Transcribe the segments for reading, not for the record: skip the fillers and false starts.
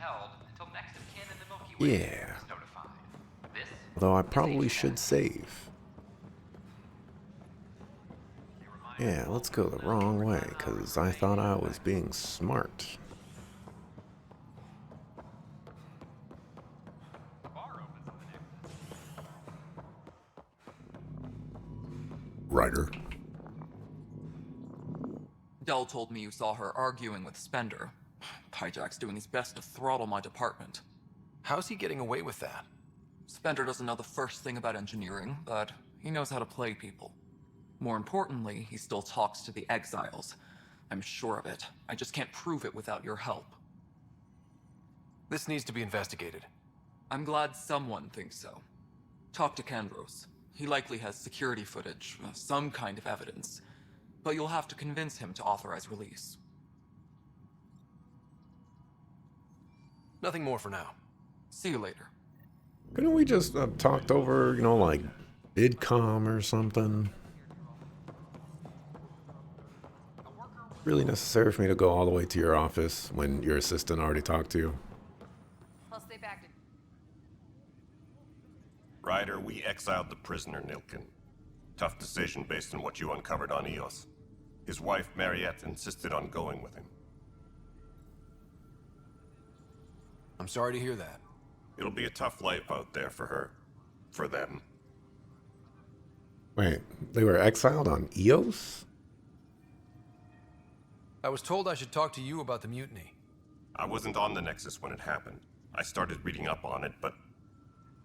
held until next of kin in the Milky Way Yeah. is notified. This Though I is probably Agent should S. save. A reminder Yeah, to all let's go the personnel, wrong way, overtime hours because I remain thought in I was effect. being smart. The bar opens on the next. Ryder. Dell told me you saw her arguing with Spender. Pyjack's doing his best to throttle my department. How's he getting away with that? Spender doesn't know the first thing about engineering, but he knows how to play people. More importantly, he still talks to the exiles. I'm sure of it. I just can't prove it without your help. This needs to be investigated. I'm glad someone thinks so. Talk to Kandros. He likely has security footage, some kind of evidence. But you'll have to convince him to authorize release. Nothing more for now. See you later. Couldn't we just talked over, like VidCom or something? Really necessary for me to go all the way to your office when your assistant already talked to you? Plus they've acted. Ryder, we exiled the prisoner, Nilkin. Tough decision based on what you uncovered on Eos. His wife, Mariette, insisted on going with him. I'm sorry to hear that. It'll be a tough life out there for her. For them. Wait, they were exiled on Eos? I was told I should talk to you about the mutiny. I wasn't on the Nexus when it happened. I started reading up on it, but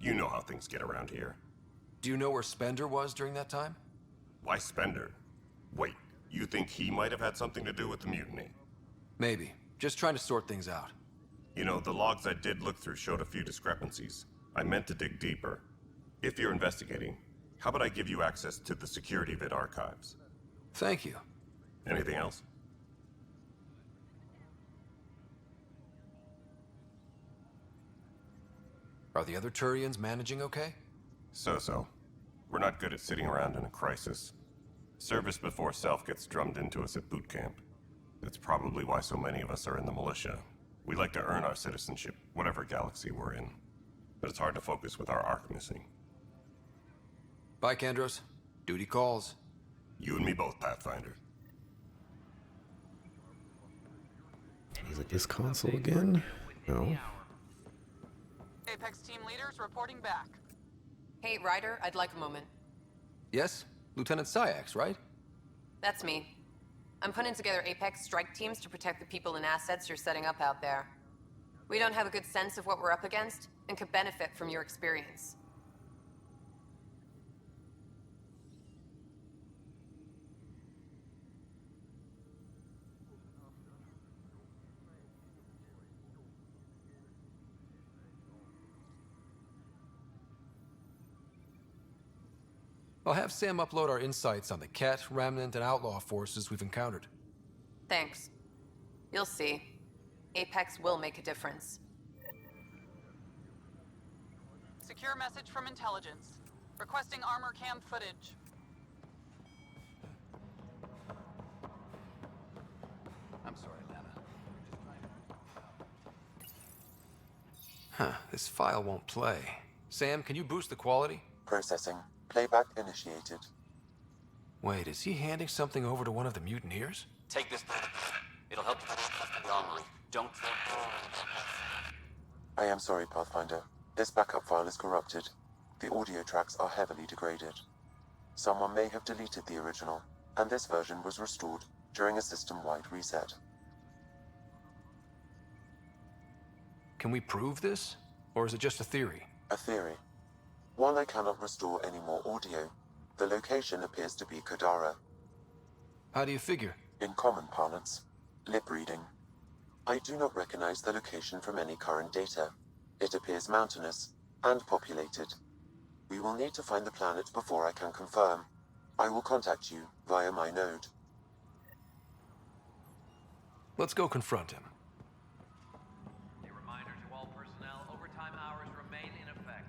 you know how things get around here. Do you know where Spender was during that time? Why Spender? Wait, you think he might have had something to do with the mutiny? Maybe. Just trying to sort things out. You know, the logs I did look through showed a few discrepancies. I meant to dig deeper. If you're investigating, how about I give you access to the security vid archives? Thank you. Anything else? Are the other Turians managing okay? So-so. We're not good at sitting around in a crisis. Service before self gets drummed into us at boot camp. That's probably why so many of us are in the militia. We like to earn our citizenship, whatever galaxy we're in. But it's hard to focus with our arc missing. Bye, Kandros. Duty calls. You and me both, Pathfinder. Is it this console again? No. Apex team leaders reporting back. Hey, Ryder, I'd like a moment. Yes? Lieutenant Syax, right? That's me. I'm putting together Apex strike teams to protect the people and assets you're setting up out there. We don't have a good sense of what we're up against, and could benefit from your experience. I'll have Sam upload our insights on the Ket, Remnant, and Outlaw forces we've encountered. Thanks. You'll see. Apex will make a difference. Secure message from intelligence. Requesting armor cam footage. I'm sorry, Lana. Huh, this file won't play. Sam, can you boost the quality? Processing. Playback initiated. Wait, is he handing something over to one of the mutineers? Take this. It'll help you the armory. Don't. I am sorry, Pathfinder. This backup file is corrupted. The audio tracks are heavily degraded. Someone may have deleted the original, and this version was restored during a system-wide reset. Can we prove this? Or is it just a theory? A theory. While I cannot restore any more audio, the location appears to be Kadara. How do you figure? In common parlance, lip reading. I do not recognize the location from any current data. It appears mountainous and populated. We will need to find the planet before I can confirm. I will contact you via my node. Let's go confront him. A reminder to all personnel, overtime hours remain in effect.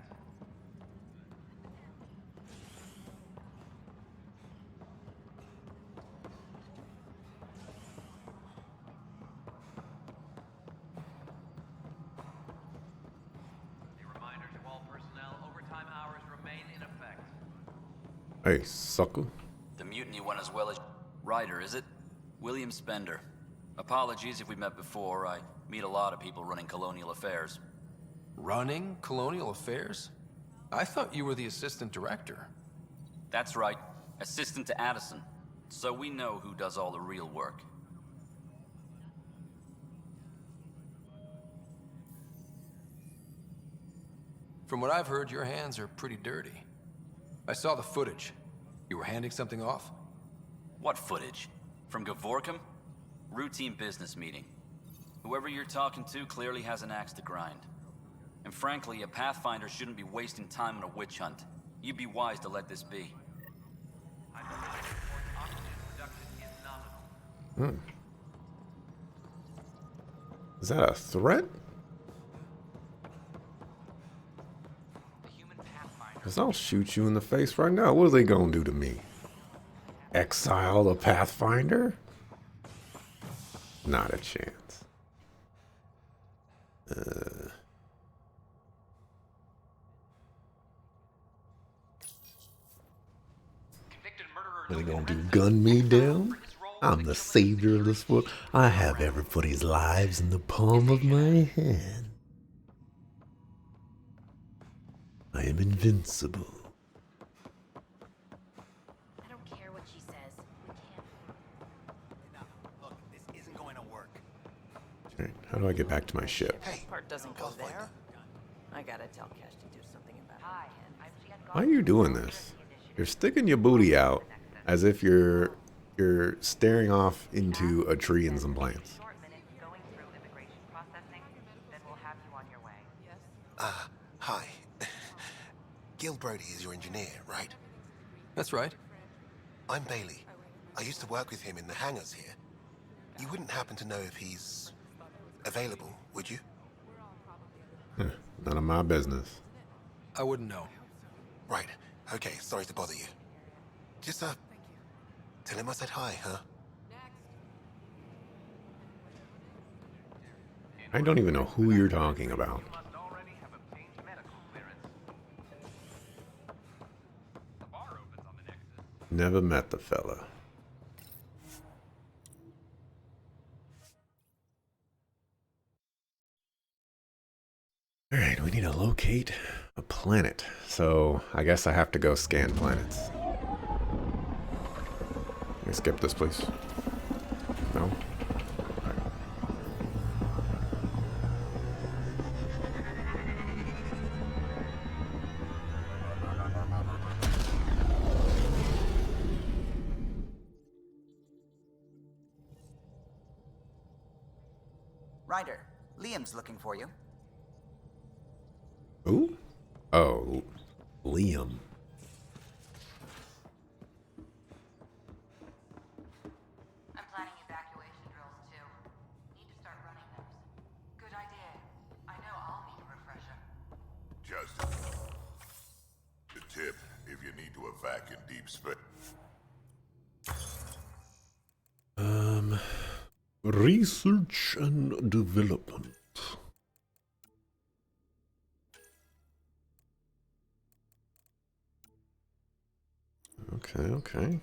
Hey, sucker. The mutiny went as well as... Ryder, is it? William Spender. Apologies if we met before. I meet a lot of people running colonial affairs. Running colonial affairs? I thought you were the assistant director. That's right. Assistant to Addison. So we know who does all the real work. From what I've heard, your hands are pretty dirty. I saw the footage. You were handing something off? What footage? From Gavorkum? Routine business meeting. Whoever you're talking to clearly has an axe to grind. And frankly, a Pathfinder shouldn't be wasting time on a witch hunt. You'd be wise to let this be. Is that a threat? Because I'll shoot you in the face right now. What are they gonna do to me? Exile the Pathfinder? Not a chance. What are they gonna do? Gun me down? I'm the savior of this world. I have everybody's lives in the palm of my hand. I am invincible. I don't care what she says. We can't. Look, this isn't going to work. Alright, how do I get back to my ship? This part doesn't go there. I gotta tell Cash to do something about it. Why are you doing this? You're sticking your booty out as if you're staring off into a tree and some plants. Hi. Gil Brody is your engineer, right? That's right. I'm Bailey. I used to work with him in the hangars here. You wouldn't happen to know if he's available, would you? None of my business. I wouldn't know. Right. Okay, sorry to bother you. Just, tell him I said hi, huh? I don't even know who you're talking about. Never met the fella. Alright, we need to locate a planet. So I guess I have to go scan planets. Can we skip this, please? No? Alright. Ryder, Liam's looking for you. Who? Oh, Liam. I'm planning evacuation drills too. Need to start running those. Good idea. I know I'll need a refresher. Just the tip if you need to evac in deep space. Research and development. Okay.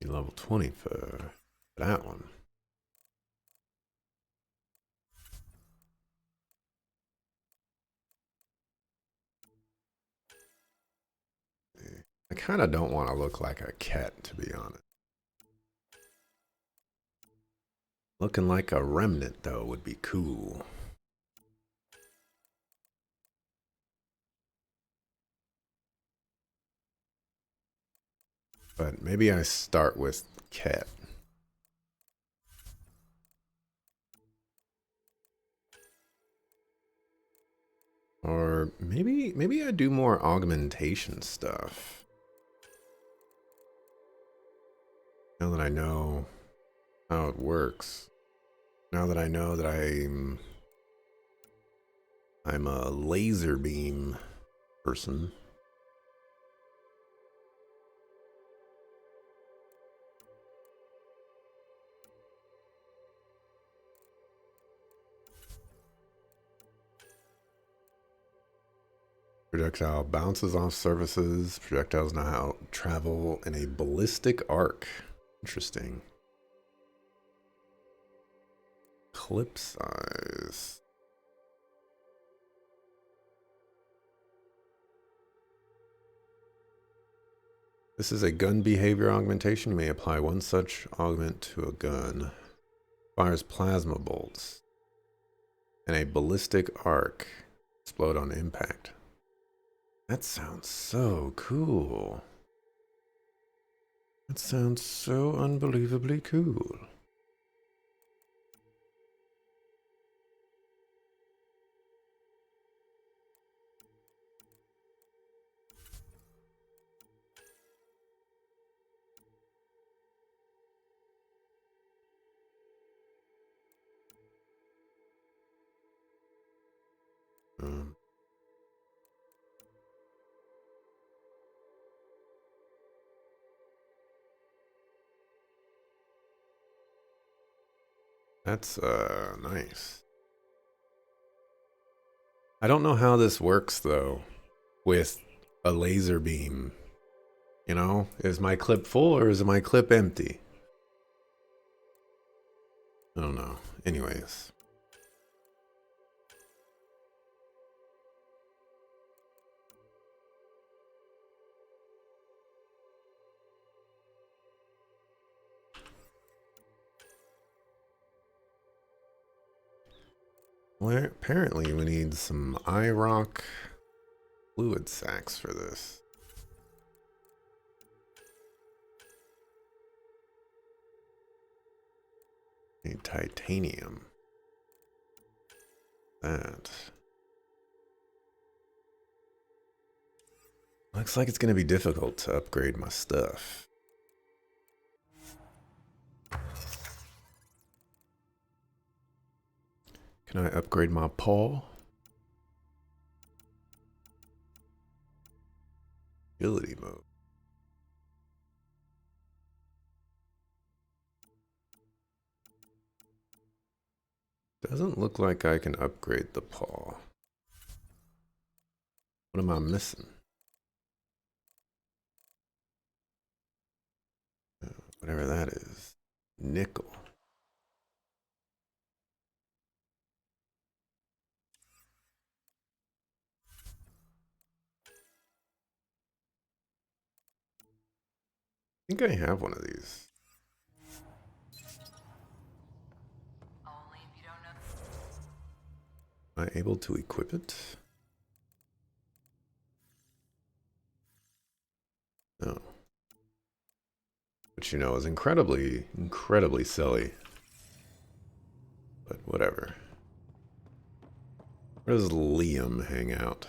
Level 20 for that one. I kind of don't want to look like a cat, to be honest. Looking like a remnant, though, would be cool. But maybe I start with cat. Or maybe I do more augmentation stuff. Now that I know how it works. Now that I know that I'm a laser beam person. Projectile bounces off surfaces. Projectiles now travel in a ballistic arc. Interesting. Clip size. This is a gun behavior augmentation. You may apply one such augment to a gun. Fires plasma bolts. And a ballistic arc. Explode on impact. That sounds so cool. That sounds so unbelievably cool. That's nice. I don't know how this works though with a laser beam. You know, is my clip full or is my clip empty? I don't know. Anyways. Well, apparently we need some IROC fluid sacks for this. Need titanium. That. Looks like it's going to be difficult to upgrade my stuff. Can I upgrade my paw? Ability mode. Doesn't look like I can upgrade the paw. What am I missing? Whatever that is. Nickel. I think I have one of these. Am I able to equip it? No. Which, you know, is incredibly silly. But whatever. Where does Liam hang out?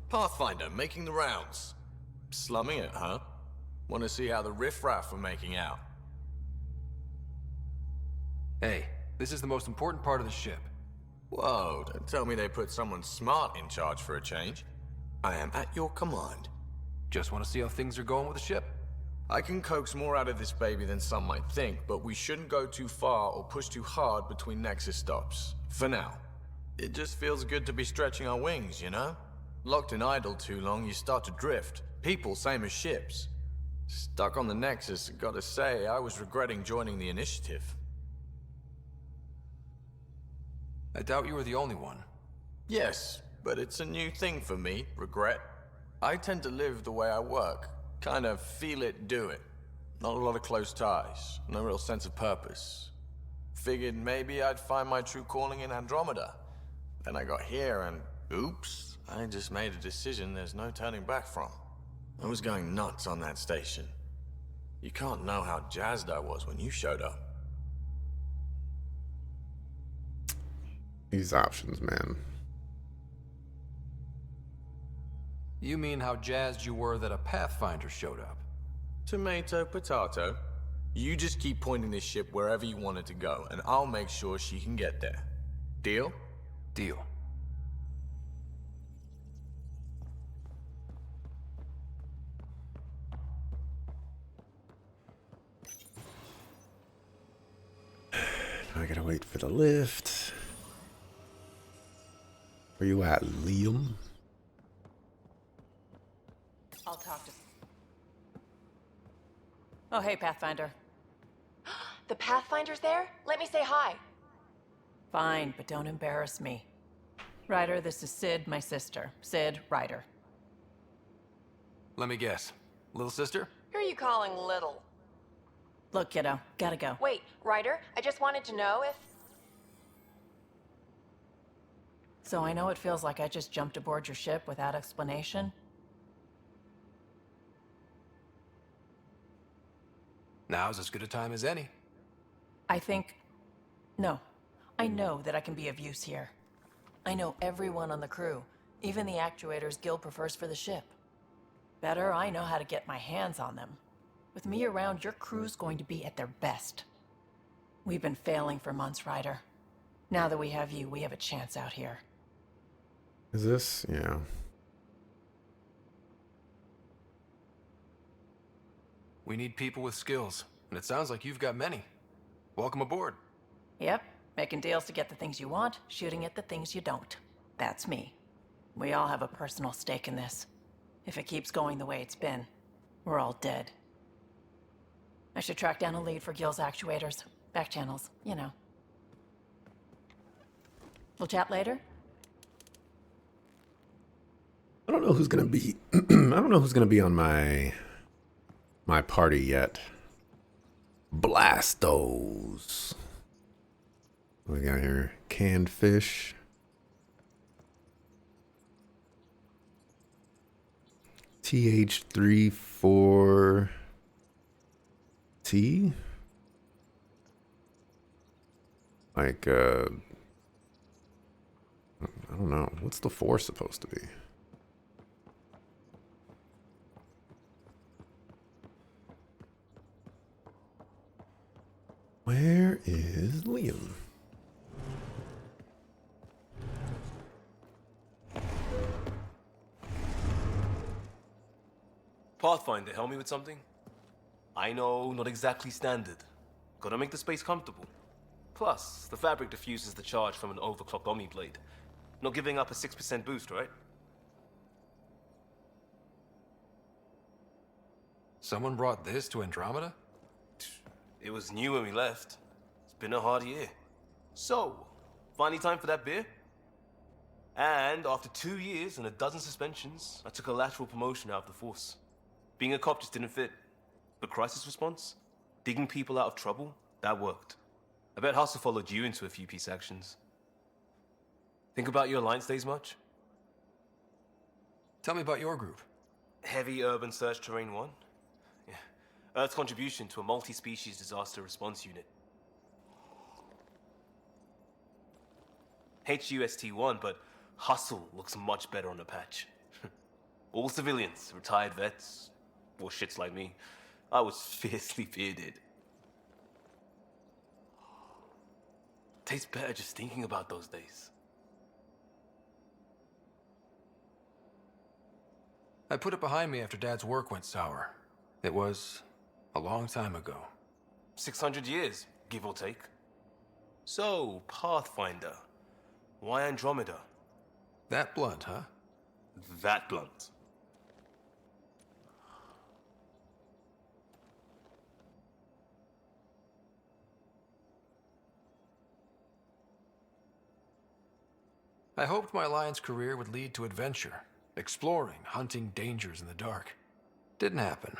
Pathfinder, making the rounds. Slumming it, huh? Want to see how the riffraff are making out? Hey, this is the most important part of the ship. Whoa, don't tell me they put someone smart in charge for a change. I am at your command. Just want to see how things are going with the ship. I can coax more out of this baby than some might think, but we shouldn't go too far or push too hard between Nexus stops. For now. It just feels good to be stretching our wings, you know? Locked in idle too long, you start to drift. People, same as ships. Stuck on the Nexus, gotta say, I was regretting joining the Initiative. I doubt you were the only one. Yes, but it's a new thing for me, regret. I tend to live the way I work. Kind of feel it, do it. Not a lot of close ties, no real sense of purpose. Figured maybe I'd find my true calling in Andromeda. Then I got here and, oops. I just made a decision there's no turning back from. I was going nuts on that station. You can't know how jazzed I was when you showed up. These options, man. You mean how jazzed you were that a Pathfinder showed up? Tomato, potato. You just keep pointing this ship wherever you want it to go, and I'll make sure she can get there. Deal? Deal. I gotta wait for the lift. Where you at, Liam? I'll talk to... Oh, hey, Pathfinder. The Pathfinder's there? Let me say hi. Fine, but don't embarrass me. Ryder, this is Sid, my sister. Sid, Ryder. Let me guess. Little sister? Who are you calling little? Look, kiddo, gotta go. Wait, Ryder, I just wanted to know if... So I know it feels like I just jumped aboard your ship without explanation. Now's as good a time as any. I think... No. I know that I can be of use here. I know everyone on the crew, even the actuators Gil prefers for the ship. Better, I know how to get my hands on them. With me around, your crew's going to be at their best. We've been failing for months, Ryder. Now that we have you, we have a chance out here. Is this? Yeah. We need people with skills, and it sounds like you've got many. Welcome aboard. Yep, making deals to get the things you want, shooting at the things you don't. That's me. We all have a personal stake in this. If it keeps going the way it's been, we're all dead. I should track down a lead for Gil's actuators. Back channels, you know. We'll chat later? I don't know who's gonna be. I don't know who's gonna be on my party yet. Blastos. What we got here? Canned fish. TH34T. Like I don't know. What's the 4 supposed to be? Where is Liam? Pathfinder, help me with something? I know, not exactly standard. Gotta make the space comfortable. Plus, the fabric diffuses the charge from an overclocked Omni blade. Not giving up a 6% boost, right? Someone brought this to Andromeda? It was new when we left. It's been a hard year. So, finally time for that beer? And after 2 years and a dozen suspensions, I took a lateral promotion out of the force. Being a cop just didn't fit. But crisis response? Digging people out of trouble? That worked. I bet Hustle followed you into a few peace actions. Think about your Alliance days much? Tell me about your group. Heavy Urban Search Terrain 1? Yeah. Earth's contribution to a multi-species disaster response unit. HUST-1, but Hustle looks much better on the patch. All civilians, retired vets, or shits like me. I was fiercely bearded. Tastes better just thinking about those days. I put it behind me after Dad's work went sour. It was a long time ago. 600 years, give or take. So, Pathfinder. Why Andromeda? That blunt, huh? That blunt. I hoped my Alliance career would lead to adventure, exploring, hunting dangers in the dark. Didn't happen.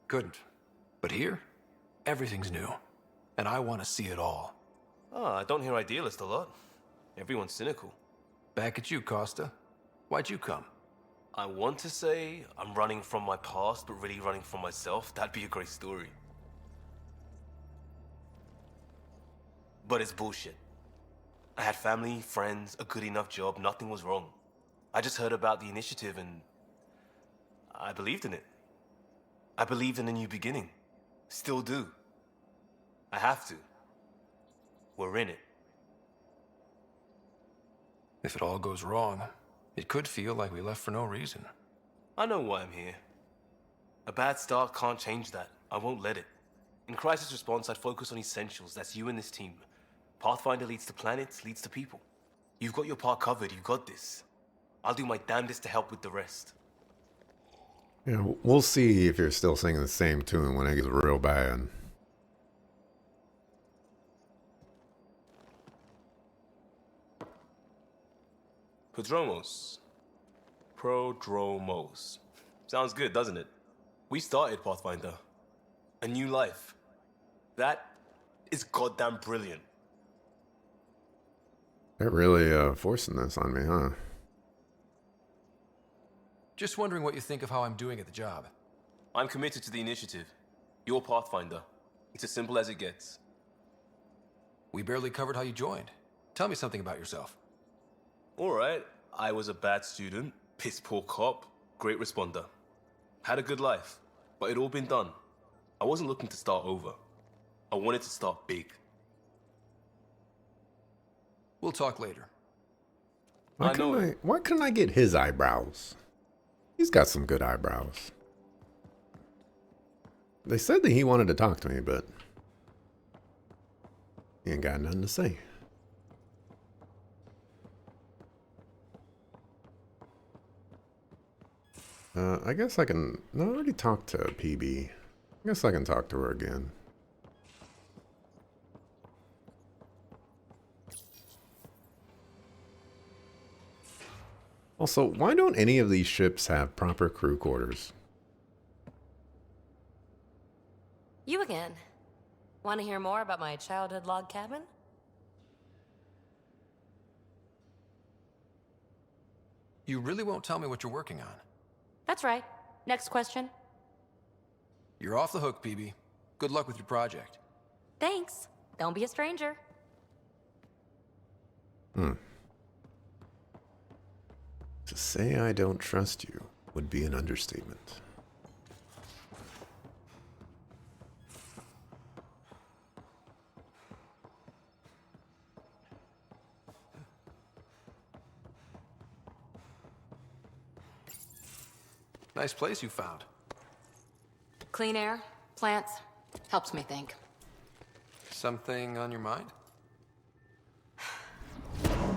Couldn't. But here, everything's new. And I want to see it all. Ah, I don't hear idealist a lot. Everyone's cynical. Back at you, Costa. Why'd you come? I want to say I'm running from my past, but really running from myself. That'd be a great story. But it's bullshit. I had family, friends, a good enough job, nothing was wrong. I just heard about the initiative and I believed in it. I believed in a new beginning. Still do. I have to. We're in it. If it all goes wrong, it could feel like we left for no reason. I know why I'm here. A bad start can't change that. I won't let it. In crisis response, I'd focus on essentials. That's you and this team. Pathfinder leads to planets, leads to people. You've got your part covered, you got this. I'll do my damnedest to help with the rest. Yeah, we'll see if you're still singing the same tune when it gets real bad. Prodromos. Sounds good, doesn't it? We started Pathfinder. A new life. That is goddamn brilliant. They're really forcing this on me, huh? Just wondering what you think of how I'm doing at the job. I'm committed to the initiative. You're Pathfinder. It's as simple as it gets. We barely covered how you joined. Tell me something about yourself. Alright, I was a bad student, piss poor cop, great responder. Had a good life, but it'd all been done. I wasn't looking to start over. I wanted to start big. We'll talk later. Why couldn't I get his eyebrows? He's got some good eyebrows. They said that he wanted to talk to me, but he ain't got nothing to say. I guess I can... No, I already talked to PB. I guess I can talk to her again. Also, why don't any of these ships have proper crew quarters? You again. Want to hear more about my childhood log cabin? You really won't tell me what you're working on? That's right. Next question. You're off the hook, PB. Good luck with your project. Thanks. Don't be a stranger. To say I don't trust you would be an understatement. Nice place you found. Clean air, plants, helps me think. Something on your mind?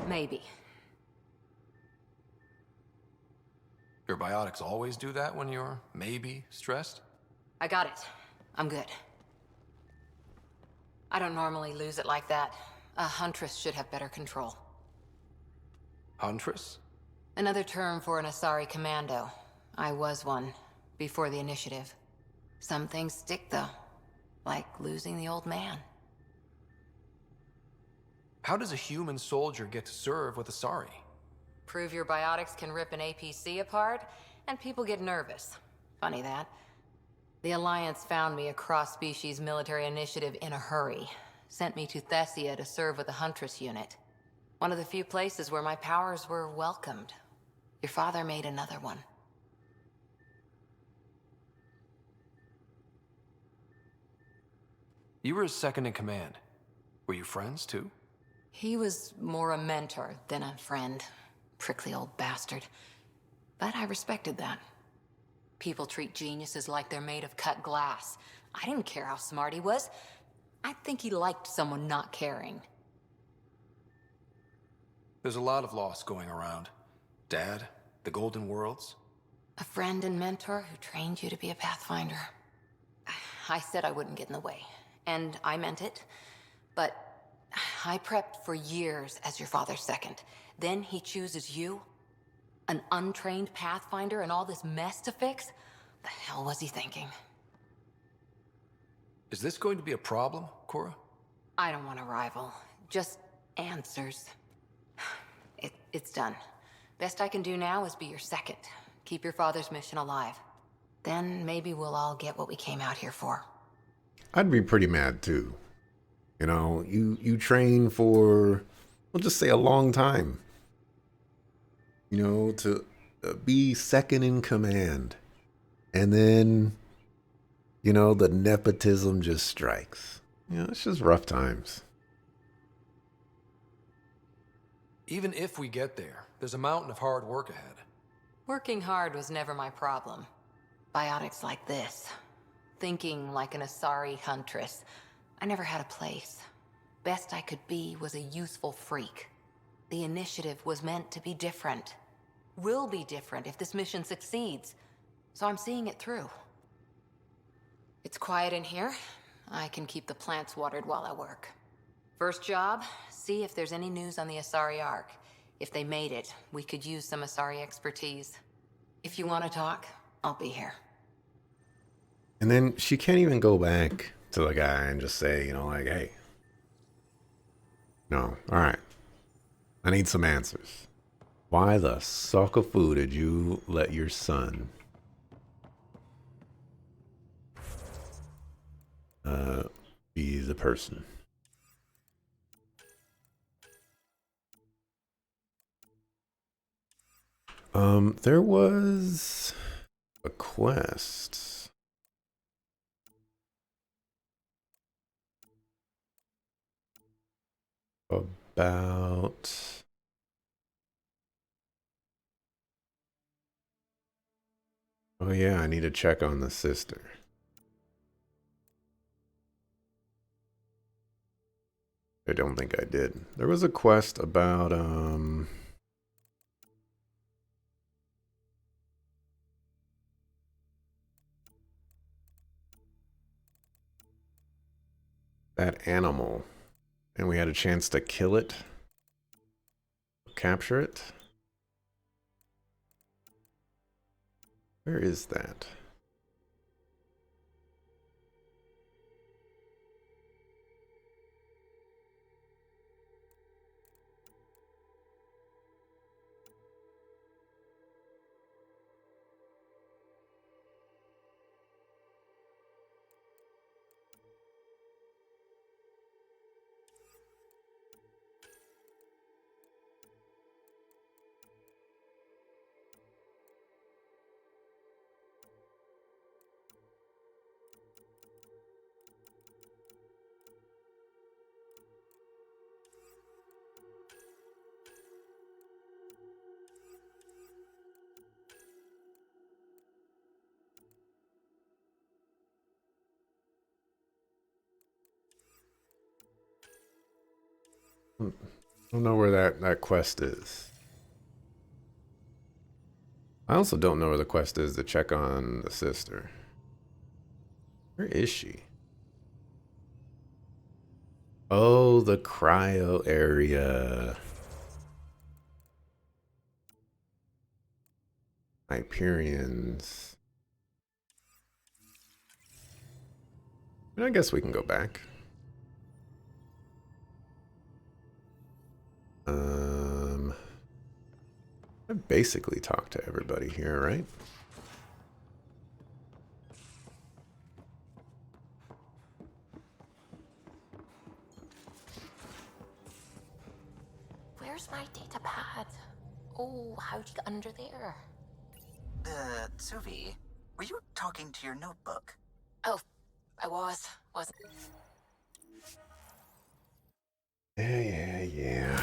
Maybe. Your biotics always do that when you're maybe stressed? I got it. I'm good. I don't normally lose it like that. A huntress should have better control. Huntress? Another term for an Asari commando. I was one, before the initiative. Some things stick, though. Like losing the old man. How does a human soldier get to serve with Asari? Prove your biotics can rip an APC apart, and people get nervous. Funny that. The Alliance found me a cross-species military initiative in a hurry. Sent me to Thessia to serve with the Huntress unit. One of the few places where my powers were welcomed. Your father made another one. You were his second in command. Were you friends, too? He was more a mentor than a friend. Prickly old bastard. But I respected that. People treat geniuses like they're made of cut glass. I didn't care how smart he was. I think he liked someone not caring. There's a lot of loss going around. Dad, the Golden Worlds. A friend and mentor who trained you to be a Pathfinder. I said I wouldn't get in the way. And I meant it. But I prepped for years as your father's second. Then he chooses you? An untrained Pathfinder and all this mess to fix? The hell was he thinking? Is this going to be a problem, Cora? I don't want to rival. Just answers. It's done. Best I can do now is be your second. Keep your father's mission alive. Then maybe we'll all get what we came out here for. I'd be pretty mad too. You know, you train for, we'll just say a long time. You know, to be second in command. And then, you know, the nepotism just strikes. You know, it's just rough times. Even if we get there, there's a mountain of hard work ahead. Working hard was never my problem. Biotics like this. Thinking like an Asari huntress. I never had a place. Best I could be was a youthful freak. The initiative was meant to be different. Will be different if this mission succeeds. So I'm seeing it through. It's quiet in here. I can keep the plants watered while I work. First job, see if there's any news on the Asari Ark. If they made it, we could use some Asari expertise. If you want to talk, I'll be here. And then she can't even go back to the guy and just say, you know, like, hey. No, alright. I need some answers. Why the suck of foo did you let your son be the person? There was a quest. About... Oh yeah, I need to check on the sister. I don't think I did. There was a quest about, that animal. And we had a chance to kill it. Capture it. Where is that? I don't know where that quest is. I also don't know where the quest is to check on the sister. Where is she? Oh, the cryo area. Hyperions. I guess we can go back. I basically talked to everybody here, right? Where's my data pad? Oh, how'd you get under there? Suvi, were you talking to your notebook? Oh, I wasn't. Yeah.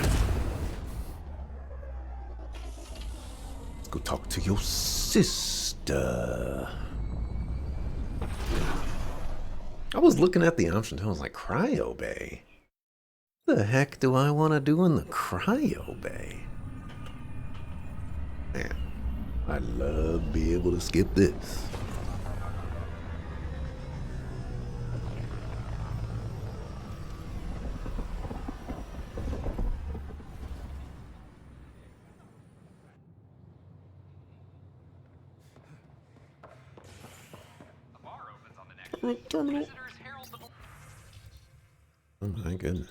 Let's go talk to your sister. I was looking at the options. I was like, cryo bay? What the heck do I want to do in the cryo bay? Man, I'd love to be able to skip this. Terminal. Oh my goodness.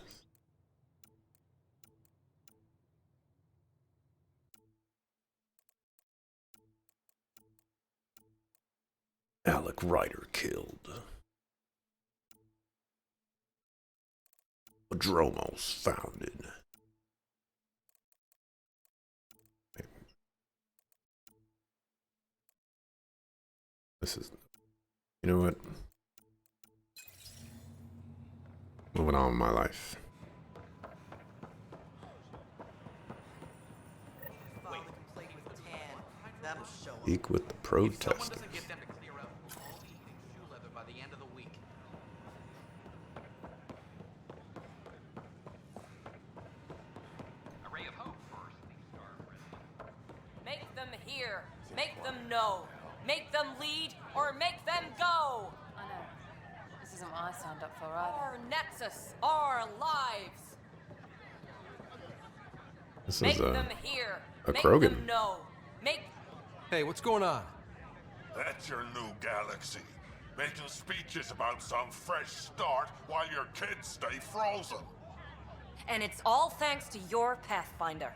Alec Ryder killed. Dromos founded. This is... You know what? Moving on with my life. Speak with the protesters. hear. Make them know. Make them lead or make them go. I know. This isn't what I signed up for, either. Our Nexus, our lives. This Make is them hear. a Make Krogan. them know. Make. Hey, what's going on? That's your new galaxy. Making speeches about some fresh start while your kids stay frozen. And it's all thanks to your Pathfinder.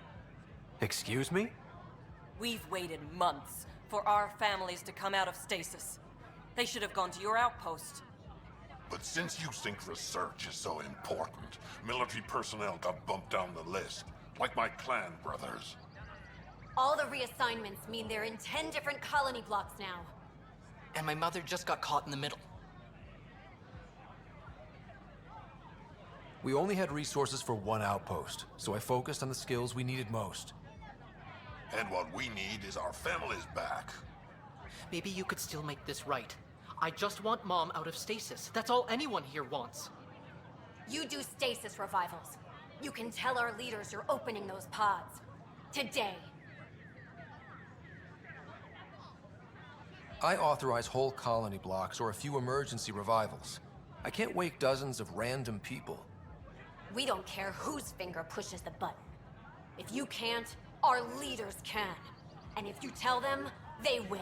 Excuse me? We've waited months for our families to come out of stasis. They should have gone to your outpost. But since you think research is so important, military personnel got bumped down the list. Like my clan brothers. All the reassignments mean they're in 10 different colony blocks now. And my mother just got caught in the middle. We only had resources for one outpost, so I focused on the skills we needed most. And what we need is our families back. Maybe you could still make this right. I just want Mom out of stasis. That's all anyone here wants. You do stasis revivals. You can tell our leaders you're opening those pods. Today. I authorize whole colony blocks or a few emergency revivals. I can't wake dozens of random people. We don't care whose finger pushes the button. If you can't, our leaders can. And if you tell them, they will.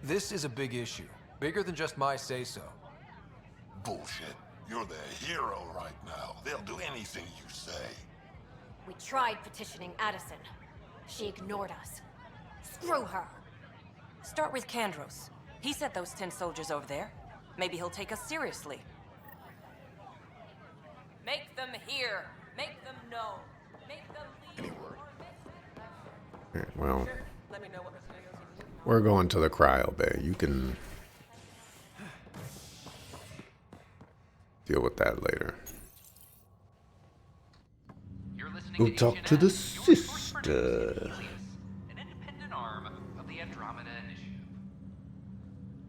This is a big issue. Bigger than just my say-so. Bullshit. You're the hero right now. They'll do anything you say. We tried petitioning Addison. She ignored us. Screw her. Start with Kandros. He sent those 10 soldiers over there. Maybe he'll take us seriously. Make them hear. Make them know. Make them lead. Alright, well, Let me know what we're going to the cryo bay. You can deal with that later. You're listening Go to talk Agent to the S, your source for news, sister. an independent arm of the Andromeda Initiative.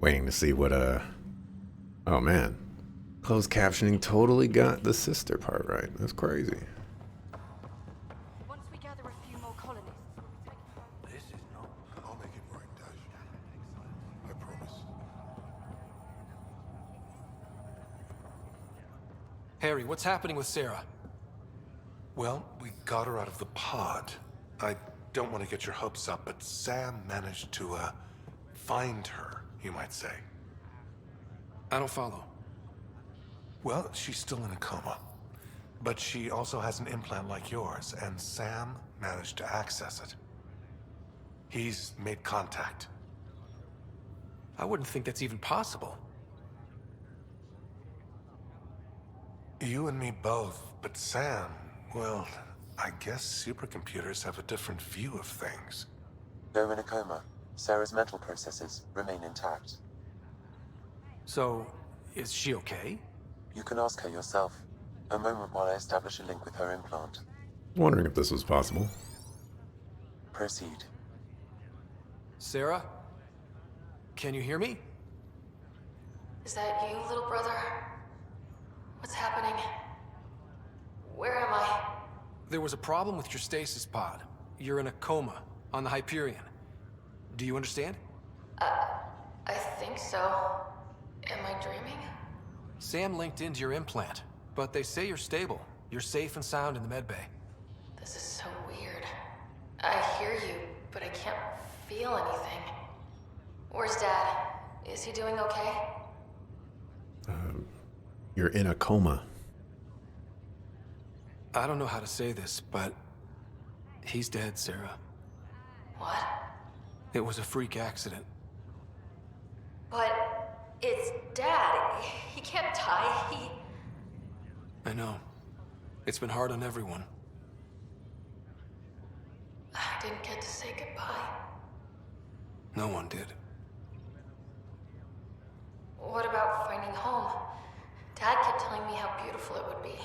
Waiting to see what oh man. Closed captioning totally got the sister part right. That's crazy. Once we gather a few more colonists, This is not. I'll make it right, Dash. I promise. Harry, what's happening with Sarah? Well, we got her out of the pod. I don't want to get your hopes up, but Sam managed to, find her, you might say. I don't follow. Well, she's still in a coma. But she also has an implant like yours, and Sam managed to access it. He's made contact. I wouldn't think that's even possible. You and me both, but Sam, well, I guess supercomputers have a different view of things. Though in a coma, Sarah's mental processes remain intact. So, is she okay? You can ask her yourself. A moment while I establish a link with her implant. Wondering if this was possible. Proceed. Sarah? Can you hear me? Is that you, little brother? What's happening? Where am I? There was a problem with your stasis pod. You're in a coma on the Hyperion. Do you understand? I think so. Am I dreaming? Sam linked into your implant, but they say you're stable. You're safe and sound in the medbay. This is so weird. I hear you, but I can't feel anything. Where's Dad? Is he doing okay? You're in a coma. I don't know how to say this, but he's dead, Sarah. What? It was a freak accident. But it's Dad. He can't die. I know. It's been hard on everyone. I didn't get to say goodbye. No one did. What about finding home? Dad kept telling me how beautiful it would be.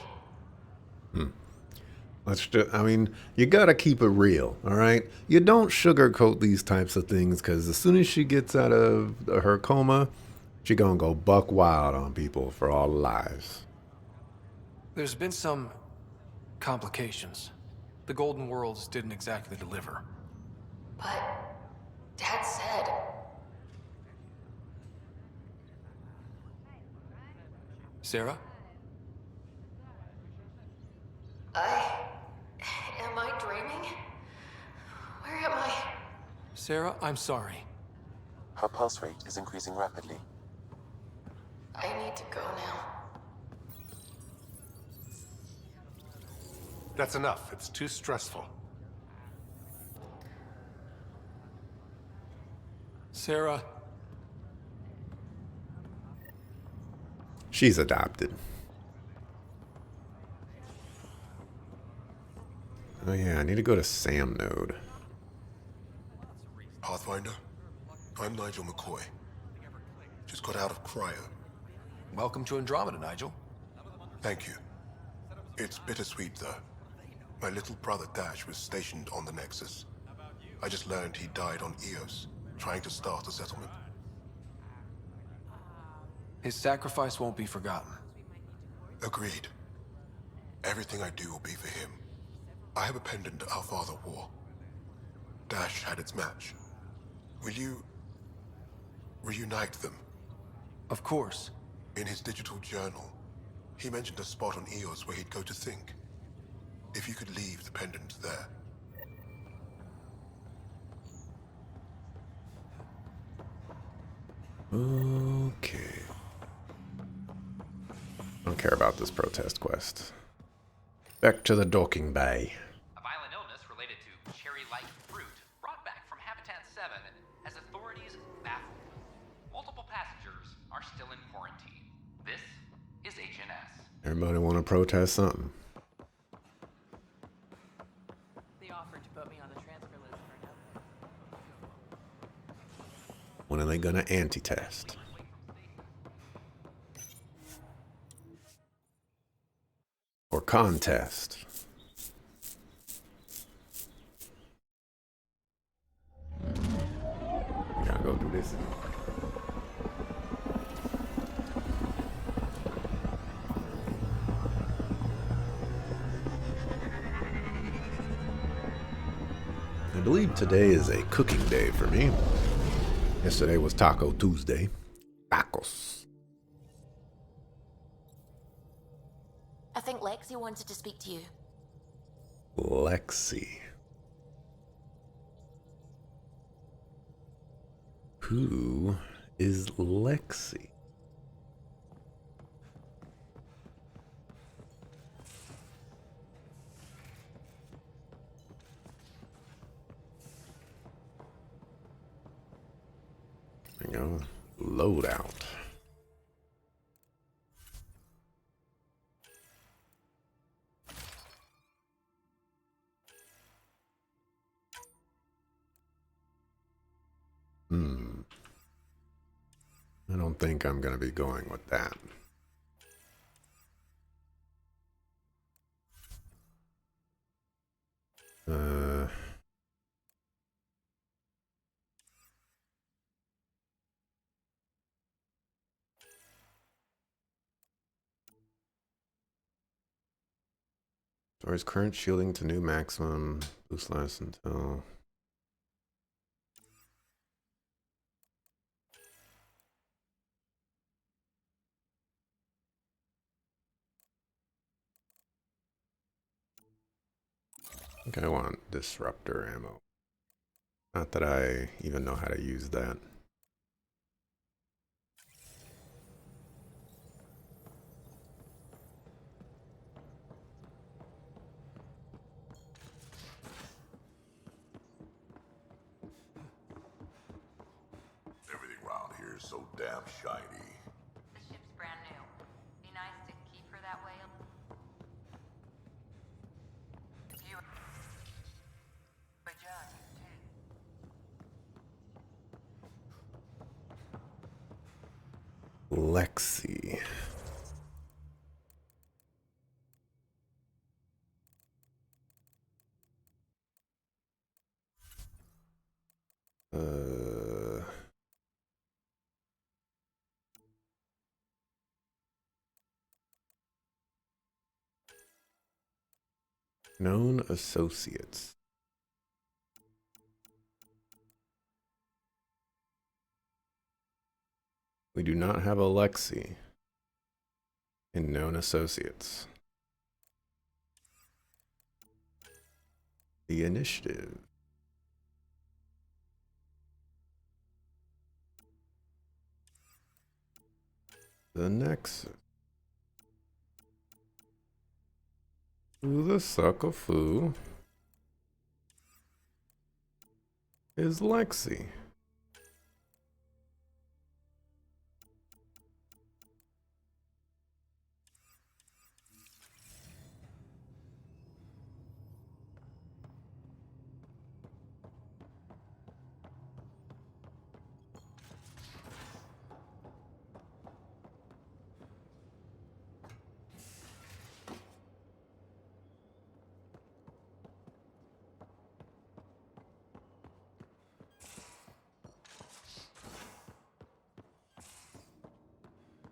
Let's just, I mean, you gotta keep it real, all right? You don't sugarcoat these types of things, because as soon as she gets out of her coma, she gonna go buck wild on people for all lives. There's been some complications. The Golden Worlds didn't exactly deliver. But Dad said... Sarah? Am I dreaming? Where am I? Sarah, I'm sorry. Her pulse rate is increasing rapidly. I need to go now. That's enough. It's too stressful. Sarah. She's adopted. Oh yeah, I need to go to Sam node. Pathfinder, I'm Nigel McCoy. Just got out of cryo. Welcome to Andromeda, Nigel. Thank you. It's bittersweet, though. My little brother Dash was stationed on the Nexus. I just learned he died on Eos, trying to start a settlement. His sacrifice won't be forgotten. Agreed. Everything I do will be for him. I have a pendant our father wore. Dash had its match. Will you... reunite them? Of course. In his digital journal, he mentioned a spot on Eos where he'd go to think. If you could leave the pendant there. Okay. I don't care about this protest quest. Back to the docking bay. A violent illness related to cherry-like fruit brought back from Habitat 7 has authorities baffled. Multiple passengers are still in quarantine. This is HNS. Everybody want to protest something? They offered to put me on the transfer list for nothing. When are they gonna anti-test? Or contest? We gotta go do this. I believe today is a cooking day for me. Yesterday was Taco Tuesday. Tacos. I think Lexi wanted to speak to you. Lexi. Who is Lexi? There we go. Loadout. I don't think I'm going to be going with that. Restores current shielding to new maximum. Boost lasts until... I think I want disruptor ammo. Not that I even know how to use that. Everything around here is so damn shiny. The ship's brand new. Be nice to keep her that way. You... But John, you too. Lexi. Known associates. We do not have Alexei in known associates. The initiative. The Nexus. Who the sucker foo is Lexi?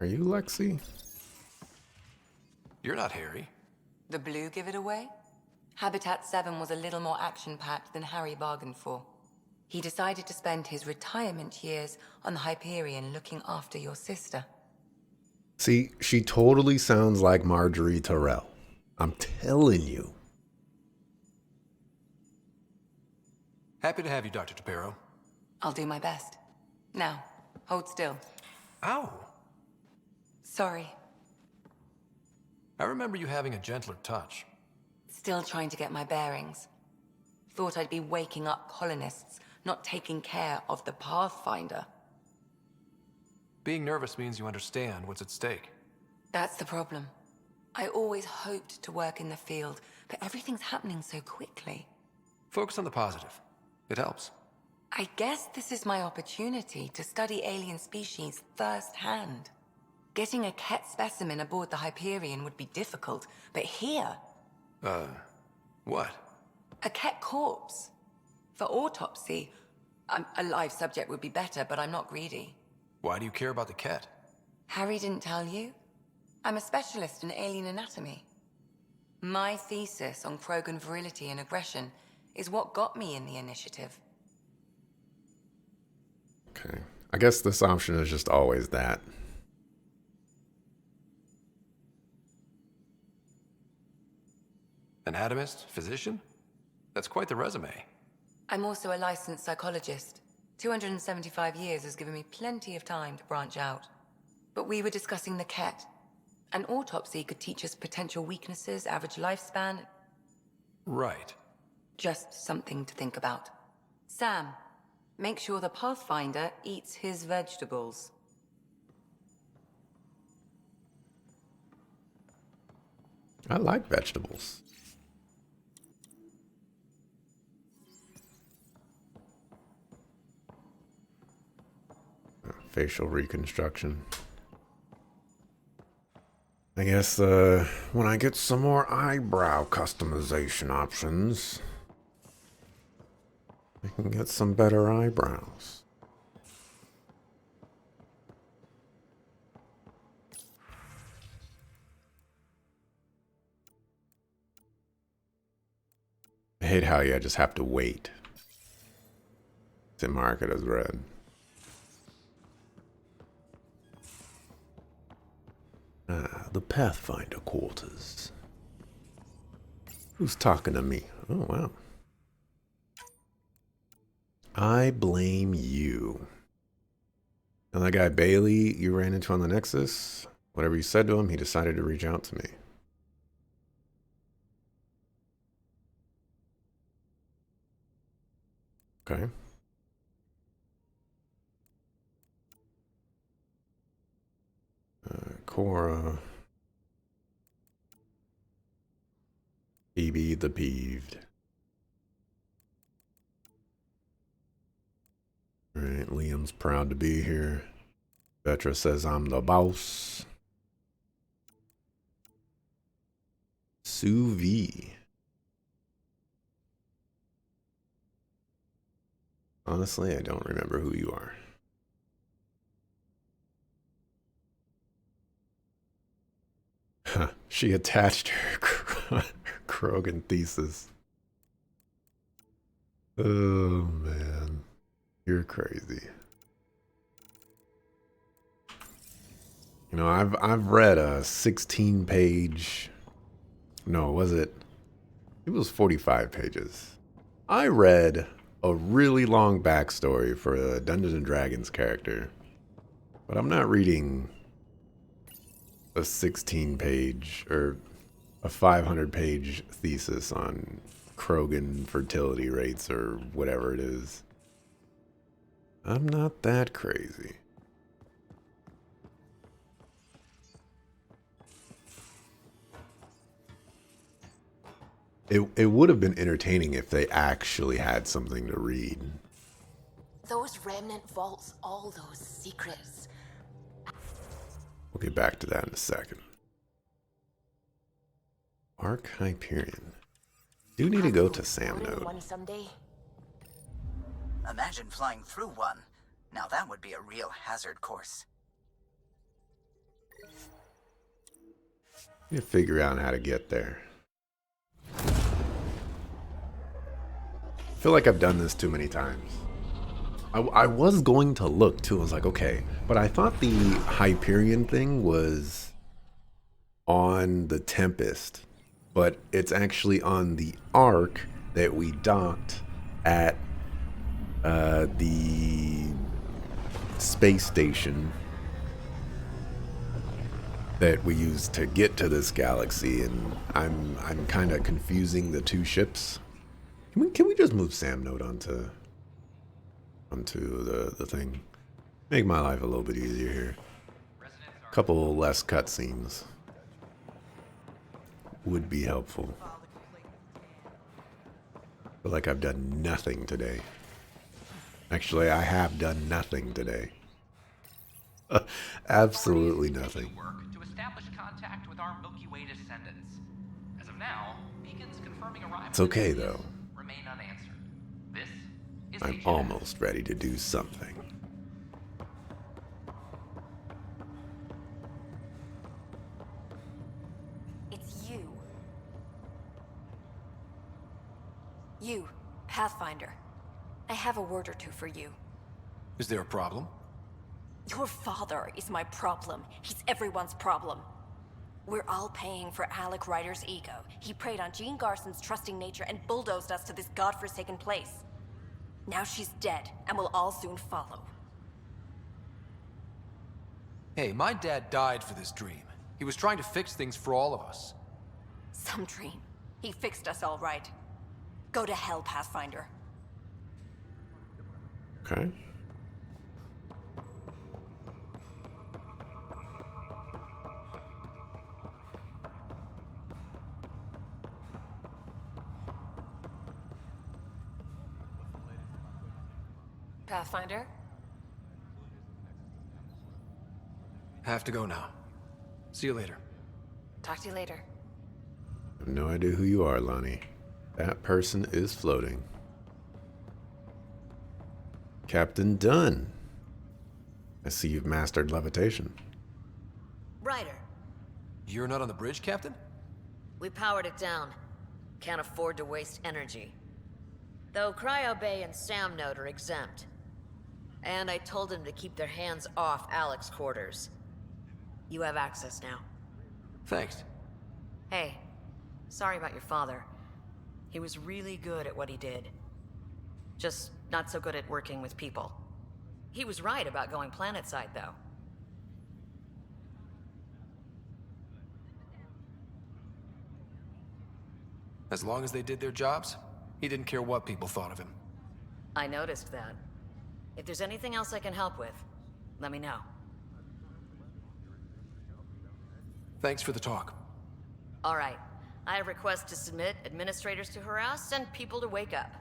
Are you Lexi? You're not Harry. The blue give it away? Habitat 7 was a little more action-packed than Harry bargained for. He decided to spend his retirement years on the Hyperion looking after your sister. See, she totally sounds like Marjorie Terrell. I'm telling you. Happy to have you, Dr. Tapero. I'll do my best. Now, hold still. Ow! Sorry. I remember you having a gentler touch. Still trying to get my bearings. Thought I'd be waking up colonists, not taking care of the Pathfinder. Being nervous means you understand what's at stake. That's the problem. I always hoped to work in the field, but everything's happening so quickly. Focus on the positive. It helps. I guess this is my opportunity to study alien species firsthand. Getting a Ket specimen aboard the Hyperion would be difficult, but here... What? A Ket corpse. For autopsy, a live subject would be better, but I'm not greedy. Why do you care about the Ket? Harry didn't tell you? I'm a specialist in alien anatomy. My thesis on Krogan virility and aggression is what got me in the initiative. Okay. I guess this option is just always that. Anatomist? Physician? That's quite the resume. I'm also a licensed psychologist. 275 years has given me plenty of time to branch out. But we were discussing the Ket. An autopsy could teach us potential weaknesses, average lifespan. Right. Just something to think about. Sam, make sure the Pathfinder eats his vegetables. I like vegetables. Facial reconstruction. I guess when I get some more eyebrow customization options, I can get some better eyebrows. I hate how you just have to wait to mark it as red. Ah, the Pathfinder quarters. Who's talking to me? Oh, wow. I blame you. And that guy Bailey you ran into on the Nexus, whatever you said to him, he decided to reach out to me. Okay. Cora. Phoebe the Peeved. Alright, Liam's proud to be here. Vetra says I'm the boss. Sue V. Honestly, I don't remember who you are. Huh, she attached her Krogan thesis. Oh man, you're crazy. You know, I've read a 16-page. No, was it? It was 45 pages. I read a really long backstory for a Dungeons and Dragons character, but I'm not reading a 16-page or a 500-page thesis on Krogan fertility rates or whatever it is. I'm not that crazy. It would have been entertaining if they actually had something to read. Those remnant vaults, all those secrets. We'll get back to that in a second. Arc Hyperion. Do need to go to Sam Node. One someday. Imagine flying through one. Now that would be a real hazard course. Need to figure out how to get there. I feel like I've done this too many times. I was going to look too. I was like, okay, but I thought the Hyperion thing was on the Tempest, but it's actually on the Ark that we docked at the space station that we used to get to this galaxy, and I'm kind of confusing the two ships. Can we just move Sam Node onto the thing? Make my life a little bit easier here. A couple less cutscenes would be helpful. Feel like I've done nothing today. Actually, I have done nothing today. Absolutely nothing. To establish contact with our Milky Way descendants. As of now, beacons confirming arrival It's okay though. remain unanswered. This is I'm almost ready to do something. It's you. You, Pathfinder. I have a word or two for you. Is there a problem? Your father is my problem. He's everyone's problem. We're all paying for Alec Ryder's ego. He preyed on Jean Garson's trusting nature and bulldozed us to this godforsaken place. Now she's dead, and we'll all soon follow. Hey, my dad died for this dream. He was trying to fix things for all of us. Some dream. He fixed us all right. Go to hell, Pathfinder. Okay. Pathfinder? Have to go now. See you later. Talk to you later. I have no idea who you are, Lonnie. That person is floating. Captain Dunn. I see you've mastered levitation. Ryder, You're not on the bridge, Captain? we powered it down. Can't afford to waste energy. Though Cryo Bay and Sam Node are exempt. And I told them to keep their hands off Alec's quarters. You have access now. Thanks. Hey, sorry about your father. He was really good at what he did. Just not so good at working with people. He was right about going planetside, though. As long as they did their jobs, he didn't care what people thought of him. I noticed that. If there's anything else I can help with, let me know. Thanks for the talk. All right. I have requests to submit, administrators to harass, and people to wake up.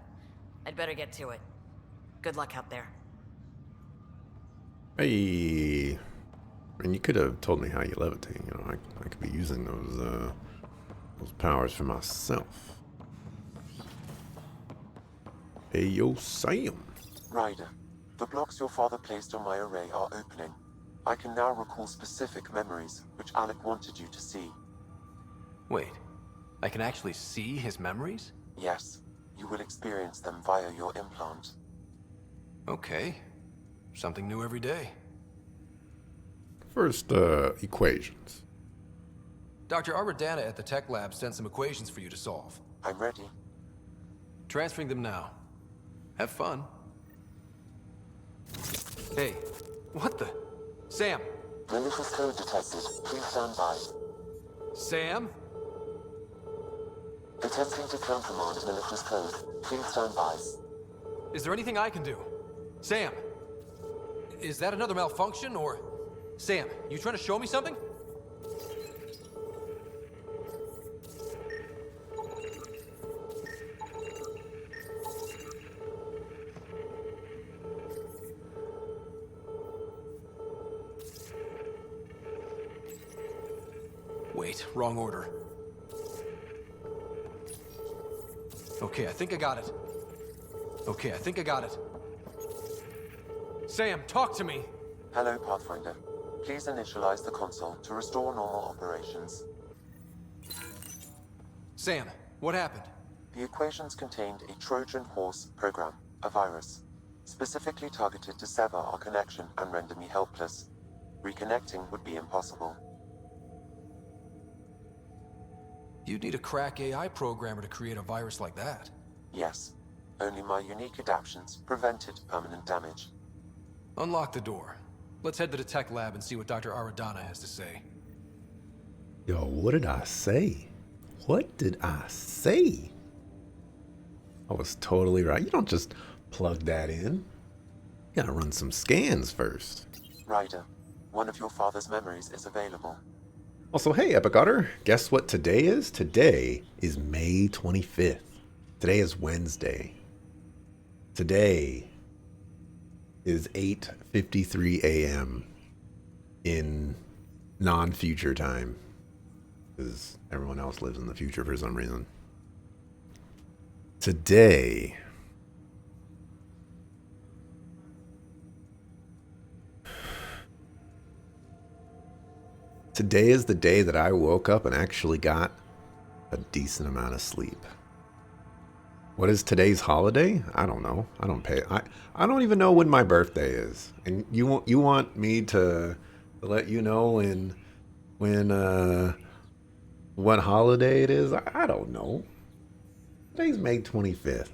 I'd better get to it. Good luck out there. Hey. I mean, you could have told me how you levitate. You know, I could be using those powers for myself. Hey, yo, Sam. Ryder, the blocks your father placed on my array are opening. I can now recall specific memories, which Alec wanted you to see. Wait, I can actually see his memories? Yes. You will experience them via your implant. Okay. Something new every day. First, equations. Dr. Aradana at the tech lab sent some equations for you to solve. I'm ready. Transferring them now. Have fun. Hey, what the? Sam! Malicious code detected. Please stand by. Sam? Attempting to countermand malicious code. Please stand by. Is there anything I can do? Sam! Is that another malfunction, or... Sam, you trying to show me something? Wait, wrong order. Okay, I think I got it. Okay, I think I got it. Sam, talk to me! Hello, Pathfinder. Please initialize the console to restore normal operations. Sam, what happened? The equations contained a Trojan horse program, a virus, specifically targeted to sever our connection and render me helpless. Reconnecting would be impossible. You'd need a crack AI programmer to create a virus like that. Yes. Only my unique adaptions prevented permanent damage. Unlock the door. Let's head to the tech lab and see what Dr. Aradana has to say. Yo, what did I say? What did I say? I was totally right. You don't just plug that in. You gotta run some scans first. Ryder, one of your father's memories is available. Also, hey, Epic Otter, guess what today is? Today is May 25th. Today is Wednesday. Today is 8:53 a.m. in non-future time. Because everyone else lives in the future for some reason. Today is the day that I woke up and actually got a decent amount of sleep. What is today's holiday? I don't know. I don't even know when my birthday is. And you want me to let you know when what holiday it is? I don't know. Today's May 25th.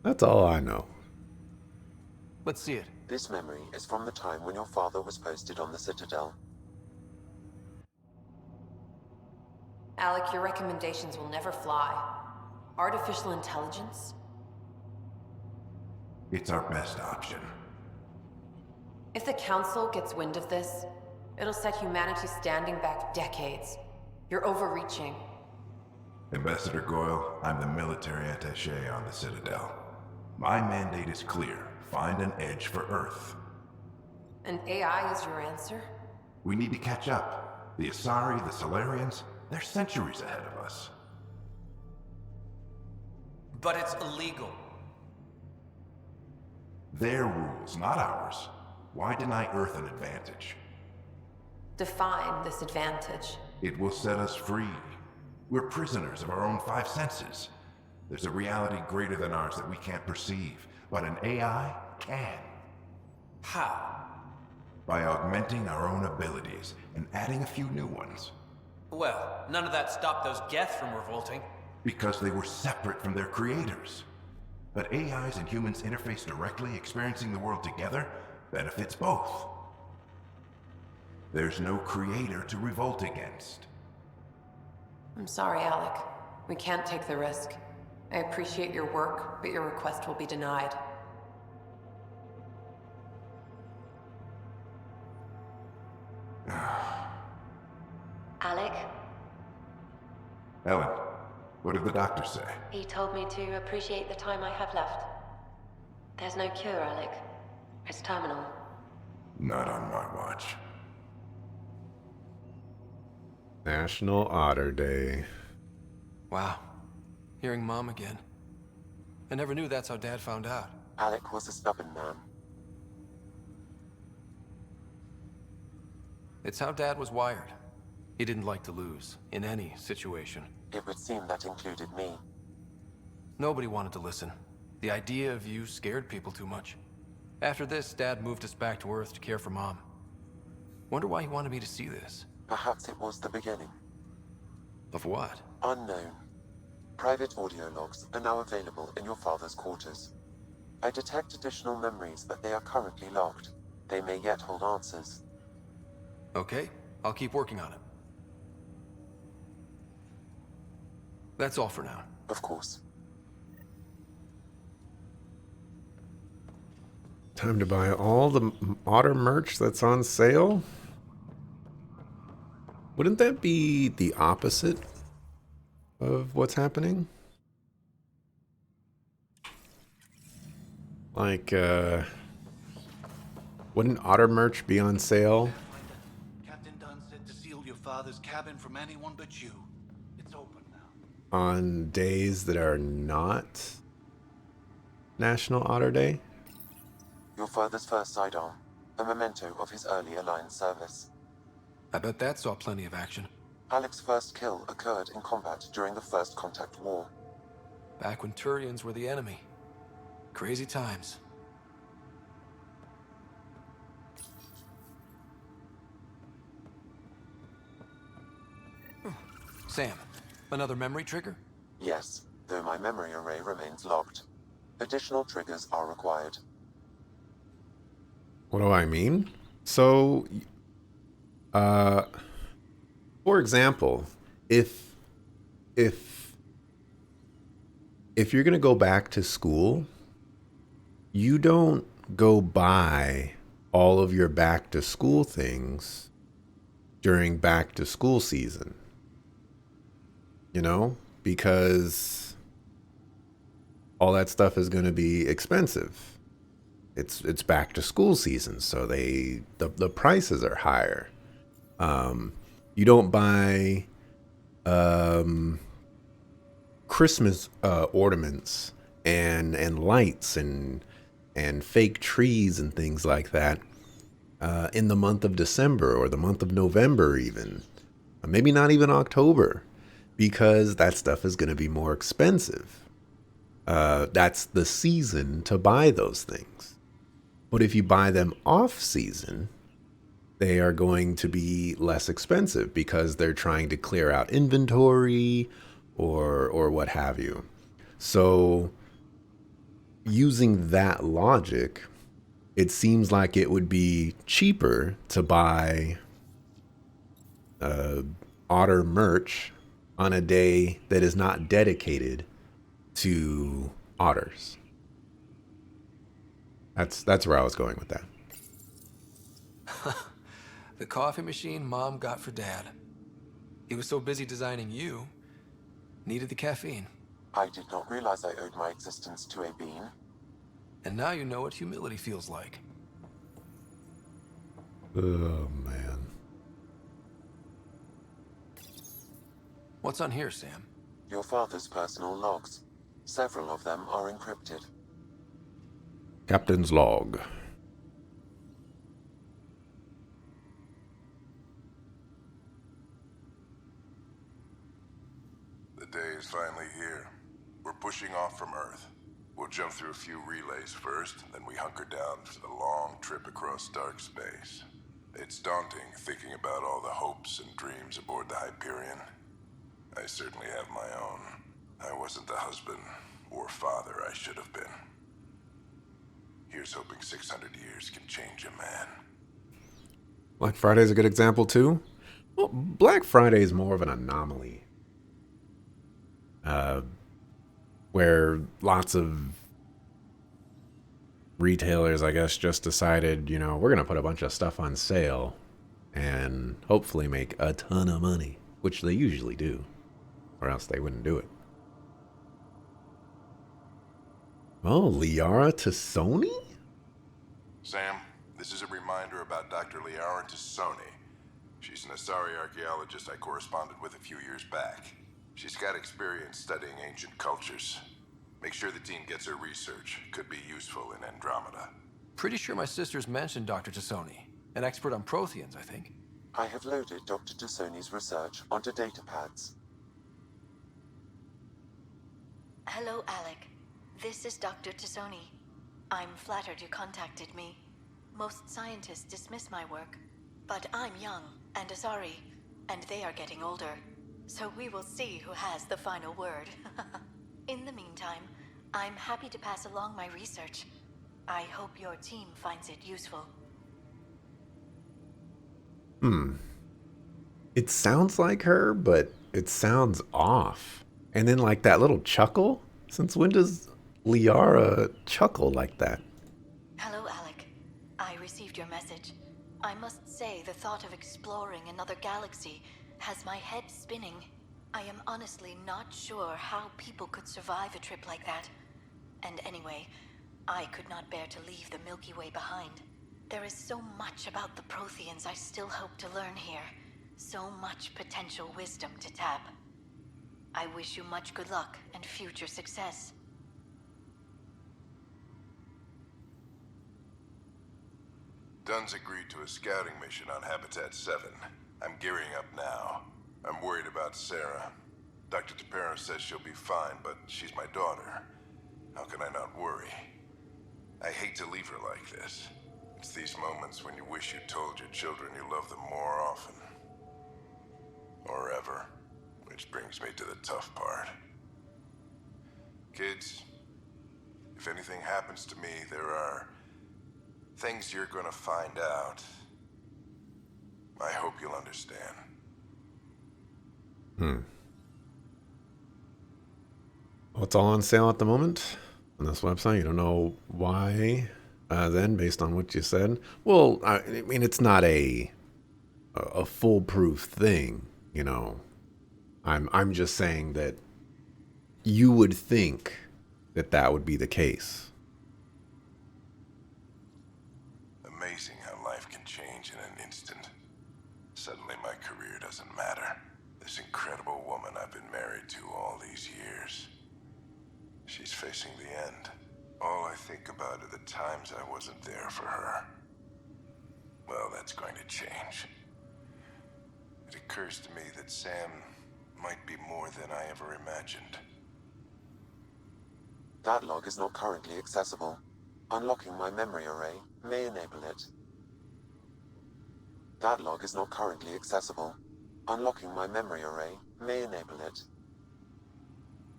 That's all I know. Let's see it. This memory is from the time when your father was posted on the Citadel. Alec, your recommendations will never fly. Artificial intelligence? It's our best option. If the Council gets wind of this, it'll set humanity standing back decades. You're overreaching. Ambassador Goyle, I'm the military attaché on the Citadel. My mandate is clear. Find an edge for Earth. And AI is your answer? We need to catch up. The Asari, the Solarians, they're centuries ahead of us. But it's illegal. Their rules, not ours. Why deny Earth an advantage? Define this advantage. It will set us free. We're prisoners of our own five senses. There's a reality greater than ours that we can't perceive, but an AI can. How? By augmenting our own abilities and adding a few new ones. Well, none of that stopped those Geth from revolting. Because they were separate from their creators. But AIs and humans interface directly, experiencing the world together, benefits both. There's no creator to revolt against. I'm sorry, Alec. We can't take the risk. I appreciate your work, but your request will be denied. Alec? Ellen, what did the doctor say? He told me to appreciate the time I have left. There's no cure, Alec. It's terminal. Not on my watch. National Otter Day. Wow. Hearing Mom again. I never knew that's how Dad found out. Alec was a stubborn man. It's how Dad was wired. He didn't like to lose, in any situation. It would seem that included me. Nobody wanted to listen. The idea of you scared people too much. After this, Dad moved us back to Earth to care for Mom. Wonder why he wanted me to see this. Perhaps it was the beginning. Of what? Unknown. Private audio logs are now available in your father's quarters. I detect additional memories, but they are currently logged. They may yet hold answers. Okay, I'll keep working on it. That's all for now. Of course. Time to buy all the Otter merch that's on sale? Wouldn't that be the opposite of what's happening? Like, wouldn't Otter merch be on sale? Captain Dunn said to seal your father's cabin from anyone but you. It's open now. On days that are not National Otter Day? Your father's first sidearm, a memento of his early Alliance service. I bet that saw plenty of action. Alec's first kill occurred in combat during the First Contact War. Back when Turians were the enemy. Crazy times. Sam, another memory trigger? Yes, though my memory array remains logged. Additional triggers are required. What do I mean? So, for example, if you're gonna go back to school, you don't go buy all of your back to school things during back to school season. You know, because all that stuff is going to be expensive. It's back to school season, so the prices are higher. You don't buy Christmas ornaments and lights and fake trees and things like that in the month of December or the month of November even. Maybe not even October, because that stuff is going to be more expensive. That's the season to buy those things. But if you buy them off season, they are going to be less expensive because they're trying to clear out inventory or what have you. So using that logic, it seems like it would be cheaper to buy Otter merch on a day that is not dedicated to otters. That's where I was going with that. The coffee machine Mom got for Dad. He was so busy designing you, needed the caffeine. I did not realize I owed my existence to a bean. And now you know what humility feels like. Oh, man. What's on here, Sam? Your father's personal logs. Several of them are encrypted. Captain's log. The day is finally here. We're pushing off from Earth. We'll jump through a few relays first, then we hunker down for the long trip across dark space. It's daunting thinking about all the hopes and dreams aboard the Hyperion. I certainly have my own. I wasn't the husband or father I should have been. Here's hoping 600 years can change a man. Black Friday is a good example too. Well, Black Friday is more of an anomaly. Where lots of retailers, I guess, just decided, you know, we're going to put a bunch of stuff on sale and hopefully make a ton of money, which they usually do, or else they wouldn't do it. Oh, Liara to Sony? Sam, this is a reminder about Dr. Liara Tassoni. She's an Asari archaeologist I corresponded with a few years back. She's got experience studying ancient cultures. Make sure the team gets her research. Could be useful in Andromeda. Pretty sure my sisters mentioned Dr. Tassoni. An expert on Protheans, I think. I have loaded Dr. Tassoni's research onto datapads. Hello, Alec. This is Dr. Tassoni. I'm flattered you contacted me. Most scientists dismiss my work, but I'm young and Asari, and they are getting older. So we will see who has the final word. In the meantime, I'm happy to pass along my research. I hope your team finds it useful. It sounds like her, but it sounds off. And then like that little chuckle. Since when does Liara chuckle like that? Hello, Alec. I received your message. I must say the thought of exploring another galaxy has my head spinning. I am honestly not sure how people could survive a trip like that. And anyway, I could not bear to leave the Milky Way behind. There is so much about the Protheans I still hope to learn here. So much potential wisdom to tap. I wish you much good luck and future success. Dunn's agreed to a scouting mission on Habitat 7. I'm gearing up now. I'm worried about Sarah. Dr. Tapero says she'll be fine, but she's my daughter. How can I not worry? I hate to leave her like this. It's these moments when you wish you told your children you love them more often. Or ever. Which brings me to the tough part. Kids, if anything happens to me, there are things you're gonna find out. I hope you'll understand. Well, it's all on sale at the moment on this website. You don't know why then, based on what you said. Well, I mean, it's not a foolproof thing, you know. I'm just saying that you would think that that would be the case. Amazing how life can change in an instant. Suddenly my career doesn't matter. This incredible woman I've been married to all these years. She's facing the end. All I think about are the times I wasn't there for her. Well, that's going to change. It occurs to me that Sam might be more than I ever imagined. That log is not currently accessible. Unlocking my memory array may enable it. That log is not currently accessible. Unlocking my memory array may enable it.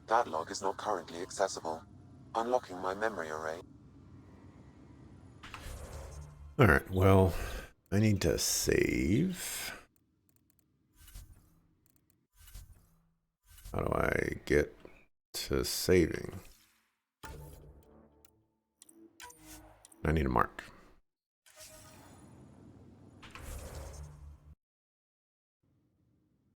That log is not currently accessible. Unlocking my memory array. Alright, well, I need to save. How do I get to saving? I need a mark.